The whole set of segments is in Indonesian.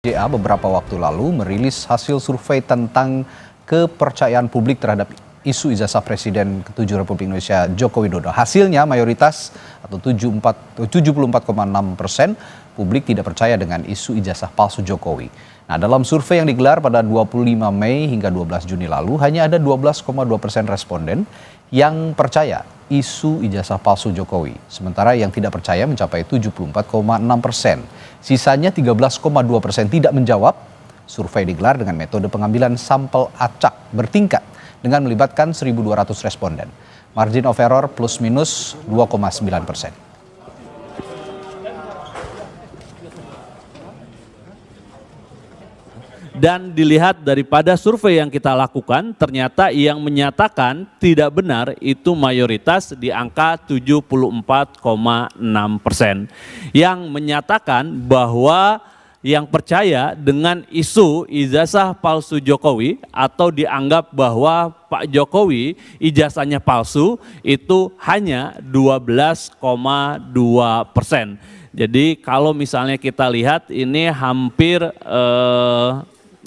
JA beberapa waktu lalu merilis hasil survei tentang kepercayaan publik terhadap isu ijazah Presiden ke-7 Republik Indonesia Joko Widodo. Hasilnya mayoritas atau 74,6% publik tidak percaya dengan isu ijazah palsu Jokowi. Nah, dalam survei yang digelar pada 25 Mei hingga 12 Juni lalu, hanya ada 12,2% responden yang percaya isu ijazah palsu Jokowi. Sementara yang tidak percaya mencapai 74,6%. Sisanya 13,2% tidak menjawab. Survei digelar dengan metode pengambilan sampel acak bertingkat dengan melibatkan 1.200 responden. Margin of error plus minus 2,9%. Dan dilihat daripada survei yang kita lakukan, ternyata yang menyatakan tidak benar itu mayoritas di angka 74,6%. Yang menyatakan bahwa yang percaya dengan isu ijazah palsu Jokowi atau dianggap bahwa Pak Jokowi ijazahnya palsu itu hanya 12,2%. Jadi kalau misalnya kita lihat ini hampir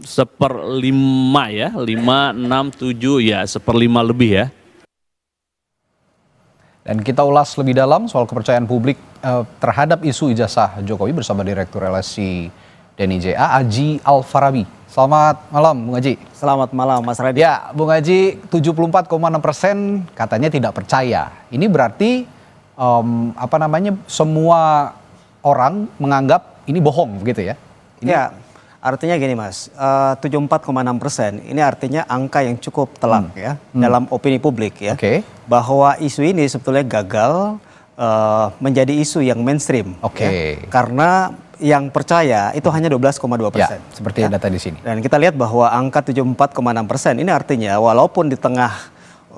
1/5 ya, 5, 6, 7 ya, 1/5 lebih ya. Dan kita ulas lebih dalam soal kepercayaan publik terhadap isu ijazah Jokowi bersama Direktur LSI Deni JA, Aji Alfarabi. Selamat malam, Bung Aji. Selamat malam, Mas Raditya. Ya, Bung Aji, 74,6% katanya tidak percaya. Ini berarti semua orang menganggap ini bohong, begitu ya? Ya, artinya gini Mas, 74,6% ini artinya angka yang cukup telak ya dalam opini publik ya. Bahwa isu ini sebetulnya gagal menjadi isu yang mainstream. Ya, karena yang percaya itu hanya 12,2%. Ya, seperti data di sini. Dan kita lihat bahwa angka 74,6% ini artinya walaupun di tengah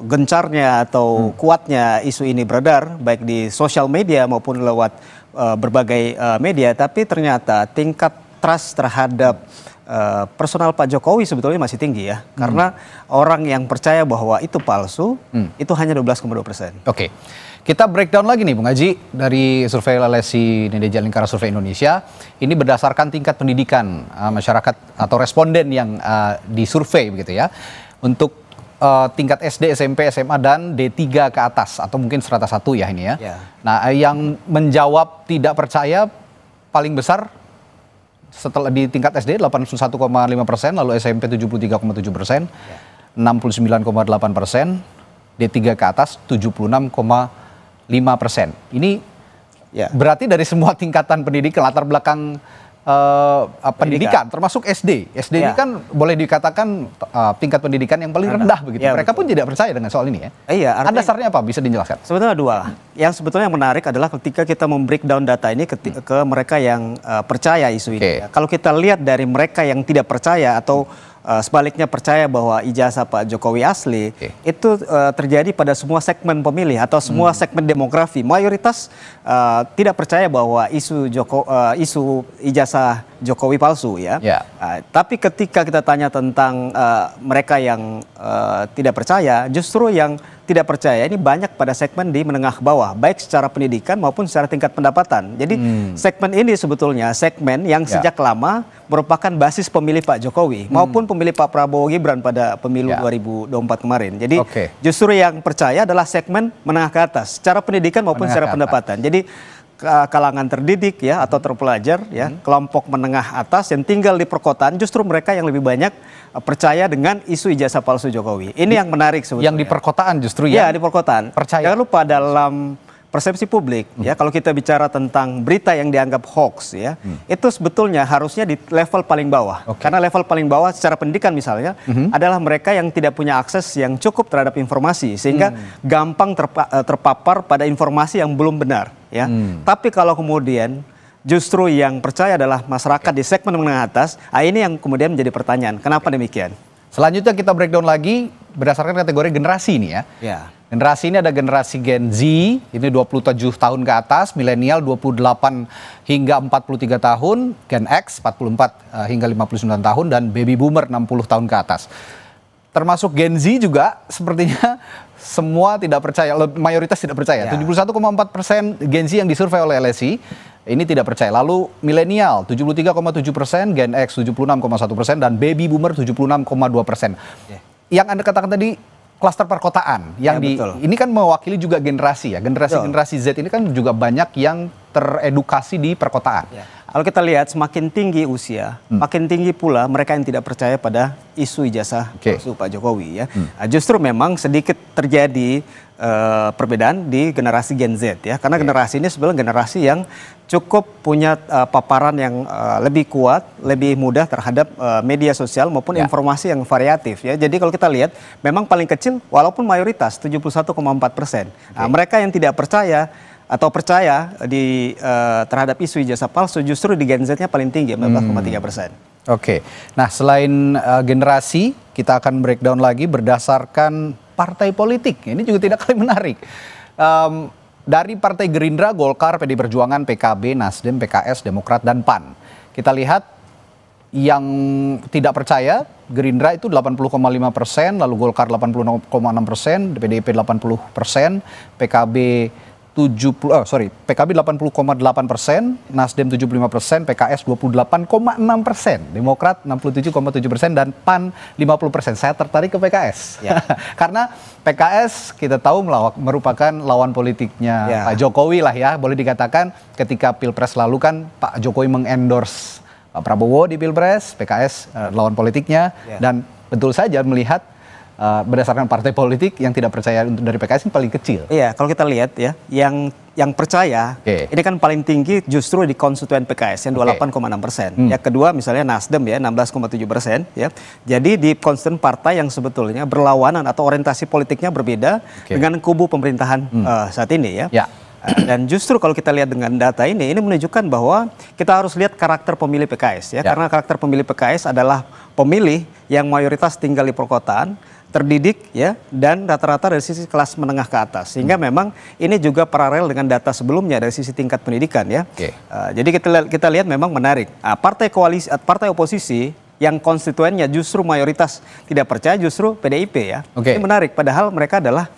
gencarnya atau kuatnya isu ini beredar baik di sosial media maupun lewat berbagai media, tapi ternyata tingkat trust terhadap personal Pak Jokowi sebetulnya masih tinggi ya. Karena orang yang percaya bahwa itu palsu itu hanya 12,2%. Oke. Kita breakdown lagi nih Bung Aji dari survei LSI Nidja Lingkara Survei Indonesia. Ini berdasarkan tingkat pendidikan masyarakat atau responden yang disurvei begitu ya. Untuk tingkat SD, SMP, SMA dan D3 ke atas atau mungkin strata 1 ya ini ya. Nah, yang menjawab tidak percaya paling besar setelah di tingkat SD 81,5%, lalu SMP 73,7%, 69,8%, D3 ke atas 76,5%. Ini berarti dari semua tingkatan pendidikan, latar belakang pendidikan, termasuk SD. SD ini kan boleh dikatakan tingkat pendidikan yang paling rendah begitu. Ya, mereka pun tidak percaya dengan soal ini ya. Iya, artinya, dasarnya apa? Bisa dijelaskan? Sebetulnya dua. Yang sebetulnya menarik adalah ketika kita membreakdown data ini ke mereka yang percaya isu ini. Kalau kita lihat dari mereka yang tidak percaya atau sebaliknya percaya bahwa ijazah Pak Jokowi asli, itu terjadi pada semua segmen pemilih atau semua segmen demografi. Mayoritas tidak percaya bahwa isu ijazah Jokowi palsu ya. Tapi ketika kita tanya tentang mereka yang tidak percaya, justru yang tidak percaya ini banyak pada segmen di menengah bawah, baik secara pendidikan maupun secara tingkat pendapatan. Jadi segmen ini sebetulnya segmen yang sejak lama merupakan basis pemilih Pak Jokowi maupun pemilih Pak Prabowo Gibran pada pemilu 2024 kemarin. Jadi justru yang percaya adalah segmen menengah ke atas, secara pendidikan maupun secara pendapatan. Jadi kalangan terdidik ya atau terpelajar ya, kelompok menengah atas yang tinggal di perkotaan, justru mereka yang lebih banyak percaya dengan isu ijazah palsu Jokowi. Ini yang menarik sebetulnya. Yang di perkotaan justru ya. Ya, di perkotaan. Percaya. Jangan lupa dalam persepsi publik ya, kalau kita bicara tentang berita yang dianggap hoax ya, itu sebetulnya harusnya di level paling bawah. Karena level paling bawah secara pendidikan misalnya adalah mereka yang tidak punya akses yang cukup terhadap informasi sehingga gampang terpapar pada informasi yang belum benar ya. Tapi kalau kemudian justru yang percaya adalah masyarakat di segmen menengah atas, ini yang kemudian menjadi pertanyaan, kenapa demikian? Selanjutnya kita breakdown lagi berdasarkan kategori generasi ini ya. Generasi ini ada generasi Gen Z, ini 27 tahun ke atas, milenial 28 hingga 43 tahun, Gen X 44 hingga 59 tahun, dan baby boomer 60 tahun ke atas. Termasuk Gen Z juga sepertinya semua tidak percaya, mayoritas tidak percaya. 71,4% Gen Z yang disurvei oleh LSI ini tidak percaya. Lalu milenial 73,7%, Gen X 76,1%, dan baby boomer 76,2%. Yang Anda katakan tadi klaster perkotaan yang ini kan mewakili juga generasi ya. Generasi Z ini kan juga banyak yang teredukasi di perkotaan. Kalau kita lihat semakin tinggi usia, makin tinggi pula mereka yang tidak percaya pada isu ijazah palsu Pak Jokowi ya. Justru memang sedikit terjadi perbedaan di generasi Gen Z ya, karena generasi ini sebenarnya generasi yang cukup punya paparan yang lebih kuat, lebih mudah terhadap media sosial maupun informasi yang variatif ya. Jadi kalau kita lihat memang paling kecil walaupun mayoritas 71,4%. Nah, mereka yang tidak percaya atau percaya terhadap isu ijazah palsu justru di Gen Z-nya paling tinggi 14,3%. Oke, nah selain generasi kita akan breakdown lagi berdasarkan partai politik. Ini juga tidak kalah menarik. Dari Partai Gerindra, Golkar, PD Perjuangan, PKB, Nasdem, PKS, Demokrat, dan PAN. Kita lihat yang tidak percaya Gerindra itu 80,5%, lalu Golkar 80,6%, PDIP 80%, PKB PKB 80,8%, Nasdem 75%, PKS 28,6%, Demokrat 67,7%, dan PAN 50%. Saya tertarik ke PKS. Karena PKS kita tahu merupakan lawan politiknya Pak Jokowi lah ya. Boleh dikatakan ketika Pilpres lalu kan Pak Jokowi mengendorse Pak Prabowo di Pilpres, PKS lawan politiknya. Dan betul saja melihat berdasarkan partai politik yang tidak percaya dari PKS ini paling kecil. Iya, kalau kita lihat ya, yang percaya ini kan paling tinggi justru di konstituen PKS yang 28,6%. Yang kedua misalnya Nasdem ya 16,7% ya. Jadi di konstituen partai yang sebetulnya berlawanan atau orientasi politiknya berbeda dengan kubu pemerintahan saat ini ya. Dan justru kalau kita lihat dengan data ini menunjukkan bahwa kita harus lihat karakter pemilih PKS ya. Karena karakter pemilih PKS adalah pemilih yang mayoritas tinggal di perkotaan, terdidik ya, dan rata-rata dari sisi kelas menengah ke atas, sehingga memang ini juga paralel dengan data sebelumnya dari sisi tingkat pendidikan ya. Jadi kita lihat memang menarik. Partai koalisi, partai oposisi yang konstituennya justru mayoritas tidak percaya justru PDIP ya. Ini menarik, padahal mereka adalah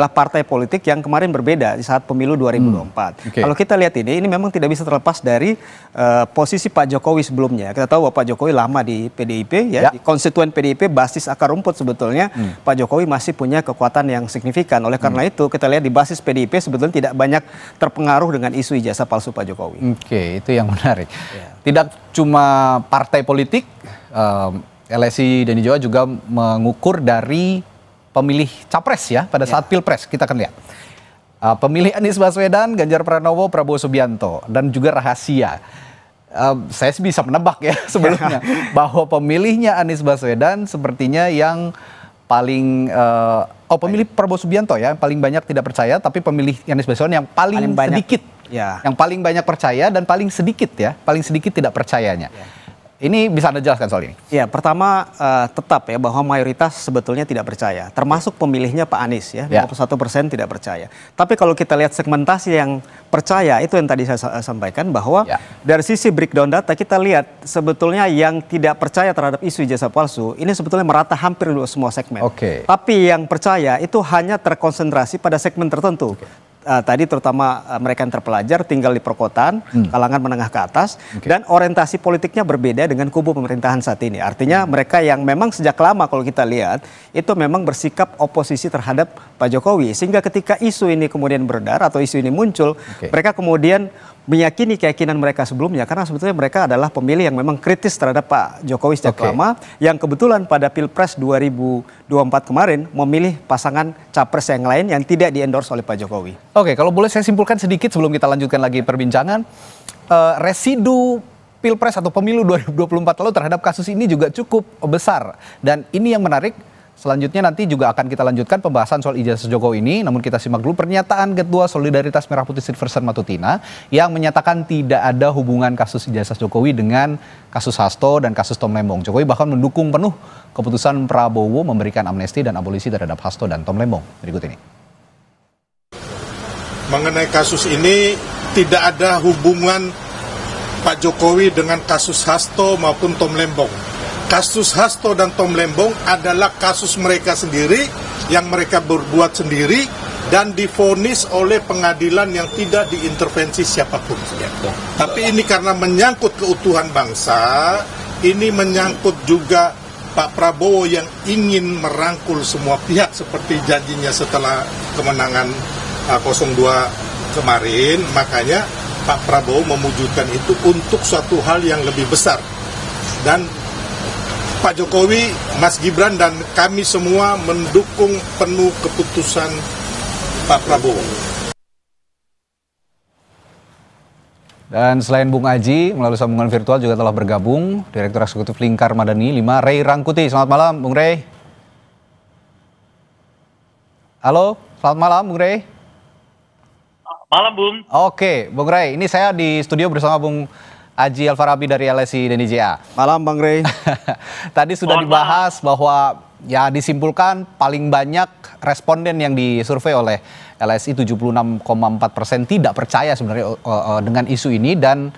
partai politik yang kemarin berbeda di saat pemilu 2024. Kalau kita lihat ini memang tidak bisa terlepas dari posisi Pak Jokowi sebelumnya. Kita tahu bahwa Pak Jokowi lama di PDIP ya, di konstituen PDIP basis akar rumput sebetulnya Pak Jokowi masih punya kekuatan yang signifikan. Oleh karena itu kita lihat di basis PDIP sebetulnya tidak banyak terpengaruh dengan isu ijazah palsu Pak Jokowi. Itu yang menarik. Tidak cuma partai politik, LSI Denny Joa juga mengukur dari pemilih capres ya pada saat Pilpres. Kita akan lihat pemilih Anies Baswedan, Ganjar Pranowo, Prabowo Subianto, dan juga rahasia. Saya bisa menebak ya sebelumnya bahwa pemilihnya Anies Baswedan sepertinya yang paling pemilih Prabowo Subianto ya paling banyak tidak percaya, tapi pemilih Anies Baswedan yang paling sedikit yang paling banyak percaya dan paling sedikit tidak percayanya. Ini bisa Anda jelaskan soal ini? Ya, pertama tetap ya bahwa mayoritas sebetulnya tidak percaya, termasuk pemilihnya Pak Anies ya, 51% tidak percaya. Tapi kalau kita lihat segmentasi yang percaya, itu yang tadi saya sampaikan bahwa dari sisi breakdown data kita lihat sebetulnya yang tidak percaya terhadap isu ijazah palsu ini sebetulnya merata hampir semua segmen. Tapi yang percaya itu hanya terkonsentrasi pada segmen tertentu. Tadi terutama mereka yang terpelajar tinggal di perkotaan, kalangan menengah ke atas, dan orientasi politiknya berbeda dengan kubu pemerintahan saat ini. Artinya mereka yang memang sejak lama kalau kita lihat itu memang bersikap oposisi terhadap Pak Jokowi, sehingga ketika isu ini kemudian beredar atau isu ini muncul, mereka kemudian meyakini keyakinan mereka sebelumnya, karena sebetulnya mereka adalah pemilih yang memang kritis terhadap Pak Jokowi sejak lama, yang kebetulan pada Pilpres 2024 kemarin memilih pasangan capres yang lain yang tidak di-endorse oleh Pak Jokowi. Kalau boleh saya simpulkan sedikit sebelum kita lanjutkan lagi perbincangan, residu Pilpres atau pemilu 2024 lalu terhadap kasus ini juga cukup besar, dan ini yang menarik. Selanjutnya nanti juga akan kita lanjutkan pembahasan soal ijazah Jokowi ini, namun kita simak dulu pernyataan Ketua Solidaritas Merah Putih Silversen Matutina yang menyatakan tidak ada hubungan kasus ijazah Jokowi dengan kasus Hasto dan kasus Tom Lembong. Jokowi bahkan mendukung penuh keputusan Prabowo memberikan amnesti dan abolisi terhadap Hasto dan Tom Lembong. Berikut ini. Mengenai kasus ini tidak ada hubungan Pak Jokowi dengan kasus Hasto maupun Tom Lembong. Kasus Hasto dan Tom Lembong adalah kasus mereka sendiri yang mereka berbuat sendiri dan divonis oleh pengadilan yang tidak diintervensi siapapun. Tapi ini karena menyangkut keutuhan bangsa, ini menyangkut juga Pak Prabowo yang ingin merangkul semua pihak seperti janjinya setelah kemenangan 02 kemarin, makanya Pak Prabowo memujudkan itu untuk suatu hal yang lebih besar. Dan Pak Jokowi, Mas Gibran, dan kami semua mendukung penuh keputusan Pak Prabowo. Dan selain Bung Aji, melalui sambungan virtual juga telah bergabung Direktur Eksekutif Lingkar Madani 5, Ray Rangkuti. Selamat malam, Bung Ray. Halo, selamat malam, Bung Ray. Malam, Bung. Oke, Bung Ray, ini saya di studio bersama Bung Aji Alfarabi dari LSI Indonesia. Malam, Bang Ray. Tadi sudah dibahas bahwa ya disimpulkan paling banyak responden yang disurvei oleh LSI 76,4% tidak percaya sebenarnya dengan isu ini, dan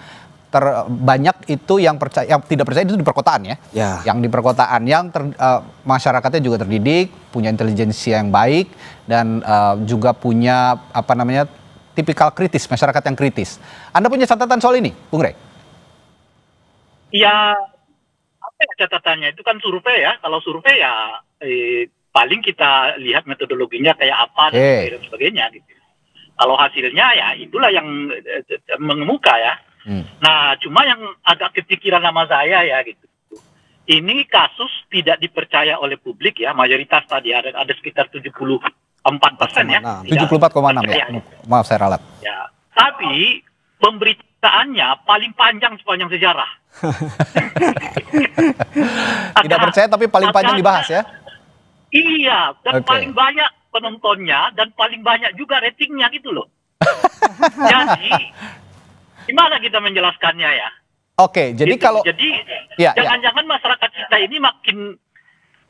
terbanyak itu yang percaya, yang tidak percaya itu di perkotaan ya. Yang di perkotaan yang masyarakatnya juga terdidik, punya intelijensia yang baik, dan juga punya tipikal kritis, masyarakat yang kritis. Anda punya catatan soal ini, Bung Ray? Ya, apa ya catatannya? Itu kan survei ya. Kalau survei ya paling kita lihat metodologinya kayak apa dan sebagainya gitu. Kalau hasilnya ya itulah yang mengemuka ya. Nah, cuma yang agak kepikiran sama saya ya gitu. Ini kasus tidak dipercaya oleh publik ya, mayoritas tadi ada sekitar 74% ya. 74,6 ya. Maaf saya ralat. Ya, tapi pemberitaannya paling panjang sepanjang sejarah. Tidak percaya tapi paling panjang dibahas ya. Iya, dan paling banyak penontonnya dan paling banyak juga ratingnya gitu loh. Jadi gimana kita menjelaskannya ya? Oke, jadi gitu. kalau jangan-jangan masyarakat kita ini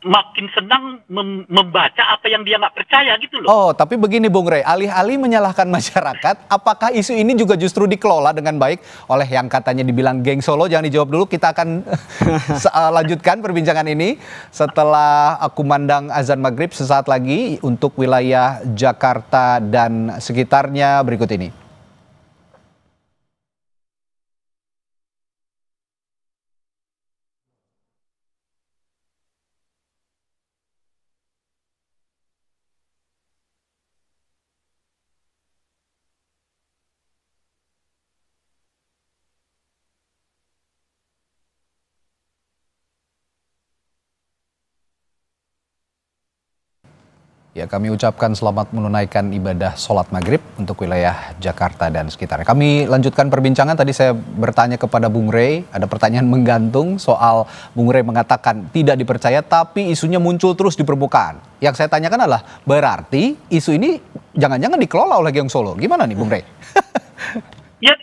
makin senang membaca apa yang dia nggak percaya gitu loh. Oh, tapi begini Bung Ray, alih-alih menyalahkan masyarakat, apakah isu ini juga justru dikelola dengan baik oleh yang katanya dibilang geng Solo? Jangan dijawab dulu, kita akan lanjutkan perbincangan ini setelah kumandang azan maghrib sesaat lagi untuk wilayah Jakarta dan sekitarnya berikut ini. Ya, kami ucapkan selamat menunaikan ibadah sholat maghrib untuk wilayah Jakarta dan sekitarnya. Kami lanjutkan perbincangan. Tadi saya bertanya kepada Bung Ray, ada pertanyaan menggantung soal Bung Ray mengatakan tidak dipercaya, tapi isunya muncul terus di permukaan. Yang saya tanyakan adalah, berarti isu ini jangan-jangan dikelola oleh geng Solo. Gimana nih Bung Ray? Ya,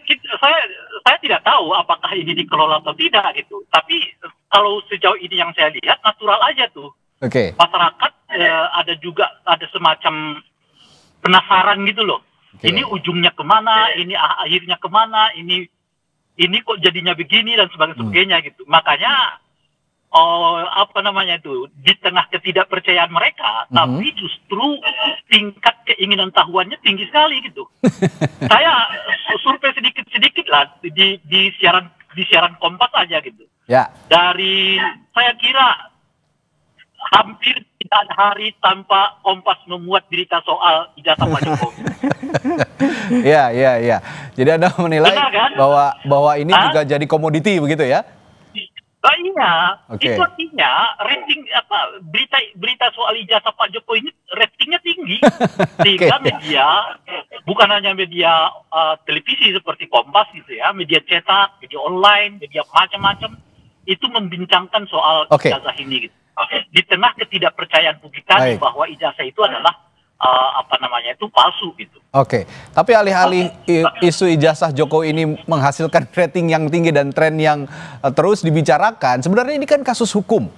saya tidak tahu apakah ini dikelola atau tidak gitu. Tapi kalau sejauh ini yang saya lihat, natural aja tuh. Masyarakat ada semacam penasaran gitu loh. Ini ujungnya kemana, ini akhirnya kemana, ini kok jadinya begini dan sebagainya gitu. Makanya di tengah ketidakpercayaan mereka, tapi justru tingkat keinginan tahuannya tinggi sekali gitu. Saya survei sedikit lah di siaran Kompas aja gitu. Dari saya kira hampir tidak ada hari tanpa Kompas memuat berita soal ijazah Pak Jokowi. Iya. Jadi Anda menilai kan? bahwa ini juga jadi komoditi begitu ya? Iya. Itu artinya rating berita soal ijazah Pak Jokowi ini ratingnya tinggi. Sehingga media, bukan hanya media televisi seperti Kompas gitu ya, media cetak, media online, media macam-macam itu membincangkan soal ijazah ini gitu. Di tengah ketidakpercayaan publik tadi bahwa ijazah itu adalah itu palsu gitu. Tapi alih-alih isu ijazah Jokowi ini menghasilkan rating yang tinggi dan tren yang terus dibicarakan, sebenarnya ini kan kasus hukum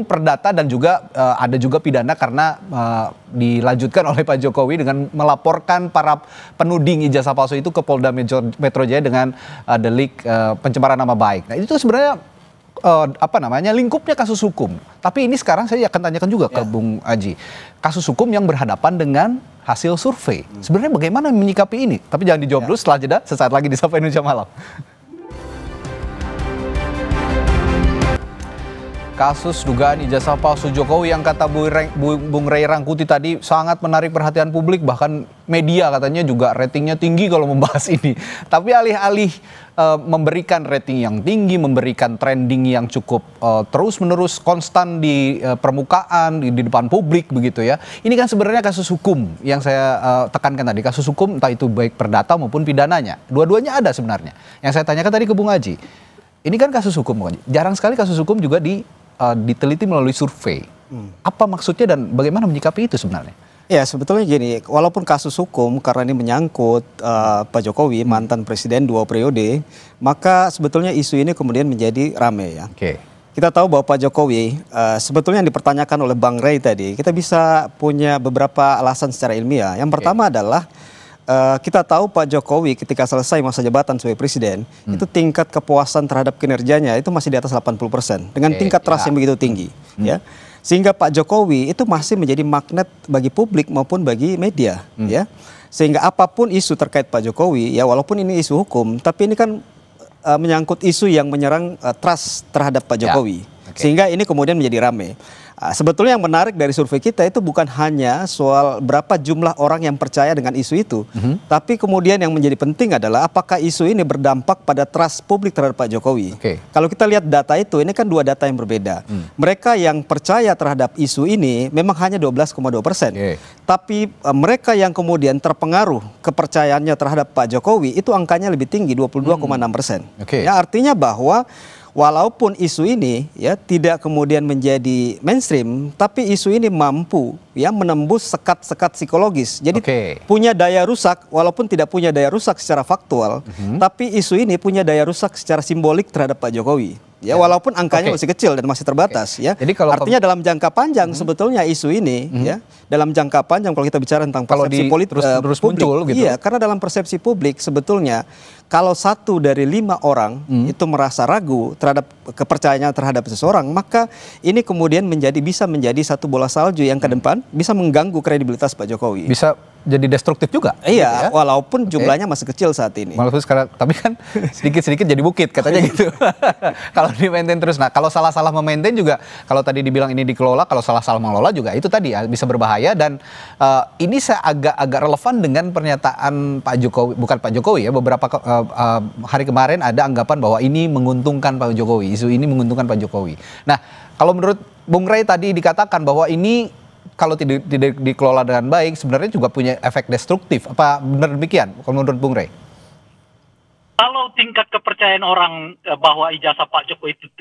perdata dan juga ada juga pidana karena dilanjutkan oleh Pak Jokowi dengan melaporkan para penuding ijazah palsu itu ke Polda Metro Jaya dengan delik pencemaran nama baik. Nah, itu sebenarnya lingkupnya kasus hukum. Tapi ini sekarang saya akan tanyakan juga ke Bung Aji. Kasus hukum yang berhadapan dengan hasil survei. Sebenarnya bagaimana menyikapi ini? Tapi jangan dijawab dulu, setelah jeda sesaat lagi di Sapa Indonesia Malam. Kasus dugaan ijazah palsu Jokowi yang kata Bung Ray Rangkuti tadi sangat menarik perhatian publik, bahkan media katanya juga ratingnya tinggi kalau membahas ini. Tapi alih-alih memberikan rating yang tinggi, memberikan trending yang cukup terus-menerus konstan di permukaan, di depan publik begitu ya. Ini kan sebenarnya kasus hukum yang saya tekankan tadi, kasus hukum entah itu baik perdata maupun pidananya. Dua-duanya ada sebenarnya. Yang saya tanyakan tadi ke Bung Aji, ini kan kasus hukum, Bung Aji. Jarang sekali kasus hukum juga diteliti melalui survei. Apa maksudnya dan bagaimana menyikapi itu sebenarnya? Ya, sebetulnya gini, walaupun kasus hukum karena ini menyangkut Pak Jokowi, mantan presiden 2 periode, maka sebetulnya isu ini kemudian menjadi ramai ya. Kita tahu bahwa Pak Jokowi, sebetulnya yang dipertanyakan oleh Bang Ray tadi, kita bisa punya beberapa alasan secara ilmiah. Yang pertama adalah kita tahu Pak Jokowi ketika selesai masa jabatan sebagai presiden, itu tingkat kepuasan terhadap kinerjanya itu masih di atas 80%. Dengan tingkat trust yang begitu tinggi. Ya. Sehingga Pak Jokowi itu masih menjadi magnet bagi publik maupun bagi media. Ya. Sehingga apapun isu terkait Pak Jokowi, ya walaupun ini isu hukum, tapi ini kan menyangkut isu yang menyerang trust terhadap Pak Jokowi. Sehingga ini kemudian menjadi ramai. Sebetulnya yang menarik dari survei kita itu bukan hanya soal berapa jumlah orang yang percaya dengan isu itu, tapi kemudian yang menjadi penting adalah apakah isu ini berdampak pada trust publik terhadap Pak Jokowi. Kalau kita lihat data itu, ini kan dua data yang berbeda. Mereka yang percaya terhadap isu ini memang hanya 12,2%. Tapi mereka yang kemudian terpengaruh kepercayaannya terhadap Pak Jokowi itu angkanya lebih tinggi, 22,6%. Ya, artinya bahwa walaupun isu ini ya tidak kemudian menjadi mainstream, tapi isu ini mampu ya menembus sekat-sekat psikologis. Jadi punya daya rusak, walaupun tidak punya daya rusak secara faktual, tapi isu ini punya daya rusak secara simbolik terhadap Pak Jokowi. Ya, walaupun angkanya masih kecil dan masih terbatas ya. Jadi kalau artinya dalam jangka panjang sebetulnya isu ini ya, dalam jangka panjang kalau kita bicara tentang persepsi politik terus muncul gitu. Iya, karena dalam persepsi publik sebetulnya kalau 1 dari 5 orang itu merasa ragu terhadap kepercayaannya terhadap seseorang, maka ini kemudian bisa menjadi satu bola salju yang ke depan bisa mengganggu kredibilitas Pak Jokowi. Bisa jadi destruktif juga. Iya, gitu ya? Walaupun jumlahnya masih kecil saat ini. Walaupun sekarang, tapi kan sedikit-sedikit jadi bukit katanya gitu. Kalau di-maintain terus. Nah, kalau salah-salah memaintain juga, kalau tadi dibilang ini dikelola, kalau salah-salah mengelola juga itu tadi ya bisa berbahaya. Dan ini saya agak relevan dengan pernyataan Pak Jokowi, bukan Pak Jokowi ya, beberapa hari kemarin ada anggapan bahwa ini menguntungkan Pak Jokowi, isu ini menguntungkan Pak Jokowi. Nah, kalau menurut Bung Ray tadi dikatakan bahwa ini kalau tidak dikelola dengan baik sebenarnya juga punya efek destruktif. Apa benar demikian kalau menurut Bung Ray? Kalau tingkat kepercayaan orang bahwa ijazah Pak Jokowi itu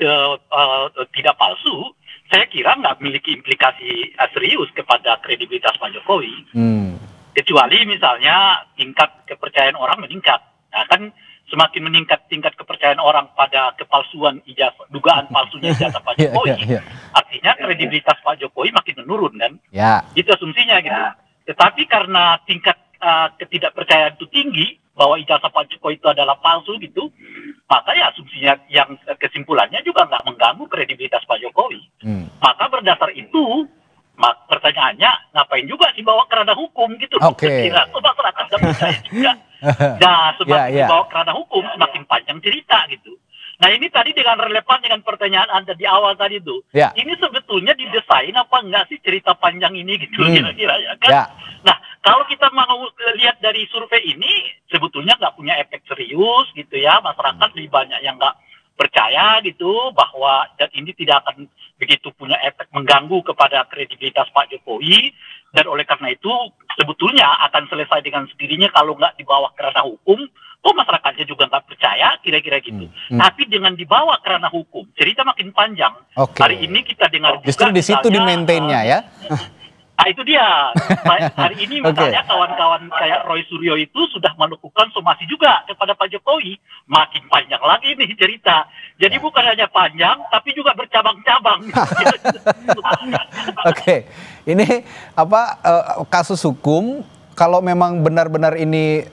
tidak palsu, saya kira nggak memiliki implikasi serius kepada kredibilitas Pak Jokowi. Kecuali misalnya tingkat kepercayaan orang meningkat. Nah, kan semakin meningkat tingkat kepercayaan orang pada kepalsuan ijazah, dugaan palsunya ijazah Pak Jokowi, artinya kredibilitas Pak Jokowi makin menurun kan? Itu asumsinya gitu. Tetapi karena tingkat ketidakpercayaan itu tinggi bahwa ijazah Pak Jokowi itu adalah palsu gitu, maka ya asumsinya yang kesimpulannya juga nggak mengganggu kredibilitas Pak Jokowi. Maka berdasar itu, pertanyaannya ngapain juga dibawa ke ranah hukum gitu? Kira masyarakat nggak percaya juga. Nah, semakin dibawa ke ranah hukum semakin panjang cerita gitu. Nah, ini tadi dengan relevan dengan pertanyaan Anda di awal tadi itu. Ini sebetulnya didesain apa enggak sih cerita panjang ini gitu kira-kira ya kan? Nah, kalau kita mau lihat dari survei ini sebetulnya nggak punya efek serius gitu ya. Masyarakat lebih banyak yang nggak percaya gitu bahwa dan ini tidak akan begitu punya efek mengganggu kepada kredibilitas Pak Jokowi, dan oleh karena itu sebetulnya akan selesai dengan sendirinya kalau nggak dibawa ke ranah hukum. Masyarakatnya juga nggak percaya kira-kira gitu. Tapi dengan dibawa ke ranah hukum cerita makin panjang. Hari ini kita dengar juga justru di situ di maintainnya ya. Nah, itu dia. Hari ini misalnya kawan-kawan kayak Roy Suryo itu sudah melakukan somasi juga kepada Pak Jokowi. Makin panjang lagi nih cerita. Jadi bukan hanya panjang, tapi juga bercabang-cabang. Ini kasus hukum. Kalau memang benar-benar ini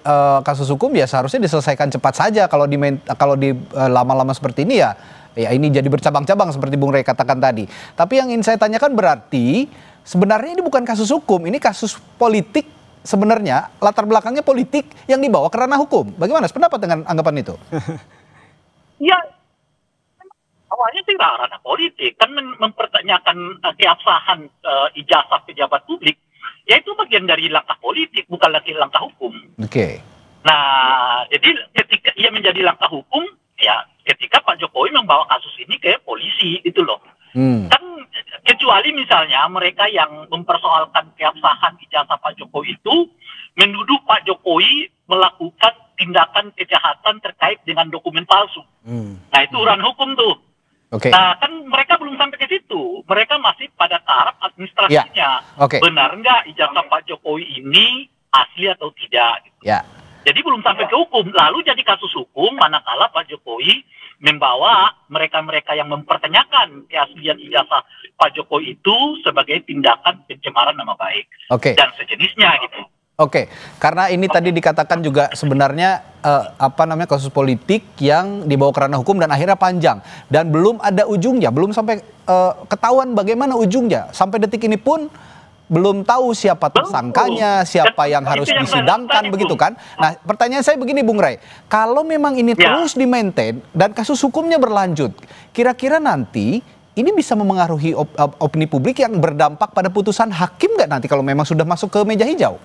kasus hukum ya seharusnya diselesaikan cepat saja. Kalau di lama-lama seperti ini ya ya ini jadi bercabang-cabang seperti Bung Rey katakan tadi. Tapi yang ingin saya tanyakan berarti sebenarnya ini bukan kasus hukum, ini kasus politik sebenarnya, latar belakangnya politik yang dibawa ke ranah hukum. Bagaimana pendapat dengan anggapan itu? Ya, awalnya sih ranah politik, kan mempertanyakan keabsahan ijazah pejabat publik, ya itu bagian dari langkah politik, bukan lagi langkah hukum. Oke. Nah, jadi ketika ia menjadi langkah hukum, ya ketika Pak Jokowi membawa kasus ini ke polisi, itu loh. Kan kecuali misalnya mereka yang mempersoalkan keabsahan ijazah Pak Jokowi itu menuduh Pak Jokowi melakukan tindakan kejahatan terkait dengan dokumen palsu. Nah, itu ranah hukum tuh. Nah, kan mereka belum sampai ke situ. Mereka masih pada taraf administrasinya. Benar nggak ijazah Pak Jokowi ini asli atau tidak? Gitu. Jadi belum sampai ke hukum. Lalu jadi kasus hukum manakala Pak Jokowi membawa mereka-mereka yang mempertanyakan keaslian ijazah Pak Jokowi itu sebagai tindakan pencemaran nama baik dan sejenisnya gitu. Karena ini tadi dikatakan juga sebenarnya kasus politik yang dibawa ke ranah hukum dan akhirnya panjang dan belum ada ujungnya, belum sampai ketahuan bagaimana ujungnya. Sampai detik ini pun belum tahu siapa tersangkanya, siapa yang harus disidangkan, begitu kan? Nah, pertanyaan saya begini, Bung Rey, kalau memang ini terus di-maintain dan kasus hukumnya berlanjut, kira-kira nanti ini bisa memengaruhi opini publik yang berdampak pada putusan hakim nggak nanti kalau memang sudah masuk ke meja hijau?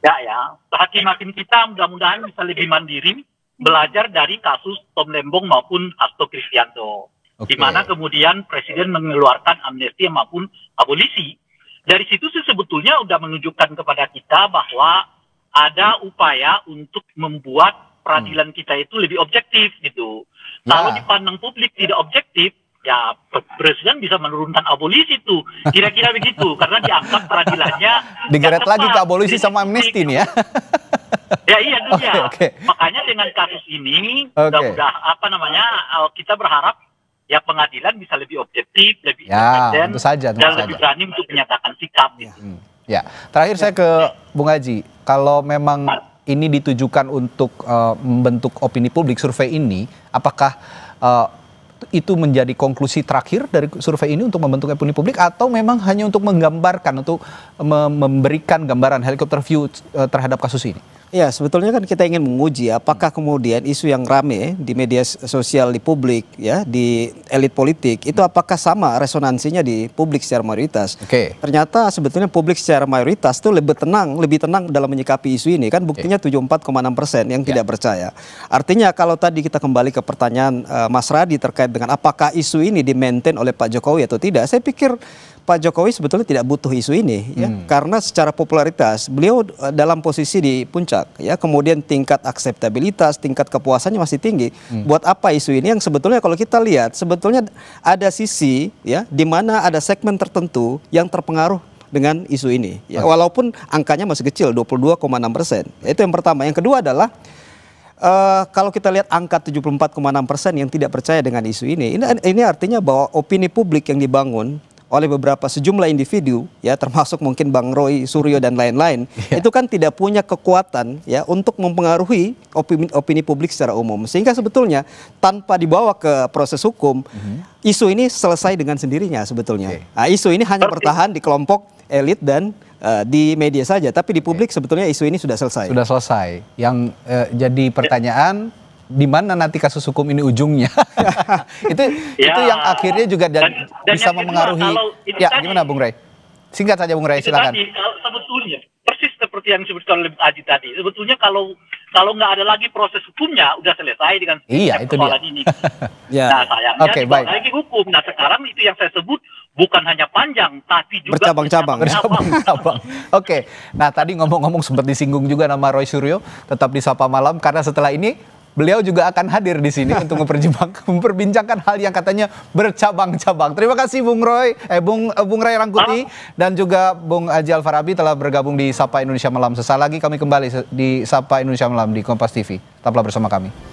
Ya, hakim-hakim kita mudah-mudahan bisa lebih mandiri belajar dari kasus Tom Lembong maupun Hasto Kristianto. Di mana kemudian Presiden mengeluarkan amnesti maupun abolisi. Dari situ sih sebetulnya sudah menunjukkan kepada kita bahwa ada upaya untuk membuat peradilan kita itu lebih objektif gitu. Kalau dipandang publik tidak objektif, ya Presiden bisa menurunkan abolisi itu. Kira-kira begitu, karena dianggap peradilannya digeret lagi ke abolisi sama amnesti nih ya. Ya iya dia. Makanya dengan kasus ini mudah-mudahan kita berharap ya pengadilan bisa lebih objektif, lebih independen, dan lebih berani untuk menyatakan sikap. Ya, terakhir saya ke Bung Haji, kalau memang ini ditujukan untuk membentuk opini publik, survei ini, apakah itu menjadi konklusi terakhir dari survei ini untuk membentuk opini publik atau memang hanya untuk menggambarkan, untuk memberikan gambaran helikopter view terhadap kasus ini? Ya, sebetulnya kan kita ingin menguji apakah kemudian isu yang rame di media sosial, di publik, ya, di elit politik, itu apakah sama resonansinya di publik secara mayoritas. Ternyata sebetulnya publik secara mayoritas itu lebih tenang dalam menyikapi isu ini. Kan buktinya 74,6% yang tidak percaya. Artinya kalau tadi kita kembali ke pertanyaan Mas Radi terkait dengan apakah isu ini di-maintain oleh Pak Jokowi atau tidak, saya pikir Pak Jokowi sebetulnya tidak butuh isu ini, ya, karena secara popularitas beliau dalam posisi di puncak, ya, kemudian tingkat akseptabilitas, tingkat kepuasannya masih tinggi. Buat apa isu ini? Yang sebetulnya kalau kita lihat, sebetulnya ada sisi, ya, di mana ada segmen tertentu yang terpengaruh dengan isu ini, ya, walaupun angkanya masih kecil, 22,6%. Itu yang pertama. Yang kedua adalah kalau kita lihat angka 74,6% yang tidak percaya dengan isu ini artinya bahwa opini publik yang dibangun oleh beberapa sejumlah individu, ya, termasuk mungkin Bang Roy Suryo dan lain-lain, itu kan tidak punya kekuatan, ya, untuk mempengaruhi opini publik secara umum. Sehingga sebetulnya tanpa dibawa ke proses hukum, isu ini selesai dengan sendirinya sebetulnya. Nah, isu ini hanya bertahan di kelompok elit dan di media saja, tapi di publik sebetulnya isu ini sudah selesai. Sudah selesai. Yang jadi pertanyaan, di mana nanti kasus hukum ini ujungnya? itu yang akhirnya juga bisa memengaruhi. Ya, gimana Bung Rey? Singkat saja Bung Rey, silakan. Sebetulnya persis seperti yang disebutkan oleh Aji tadi. Sebetulnya kalau nggak ada lagi proses hukumnya, udah selesai dengan persoalan ini. Nah, sayangnya tidak lagi hukum. Nah, sekarang itu yang saya sebut bukan hanya panjang, tapi juga bercabang-cabang. Nah, tadi ngomong-ngomong sempat disinggung juga nama Roy Suryo, tetap di Sapa Malam, karena setelah ini beliau juga akan hadir di sini untuk memperbincangkan hal yang katanya bercabang-cabang. Terima kasih Bung Ray Rangkuti dan juga Bung Haji Alfarabi telah bergabung di Sapa Indonesia Malam. Sesaat lagi kami kembali di Sapa Indonesia Malam di Kompas TV. Tetaplah bersama kami.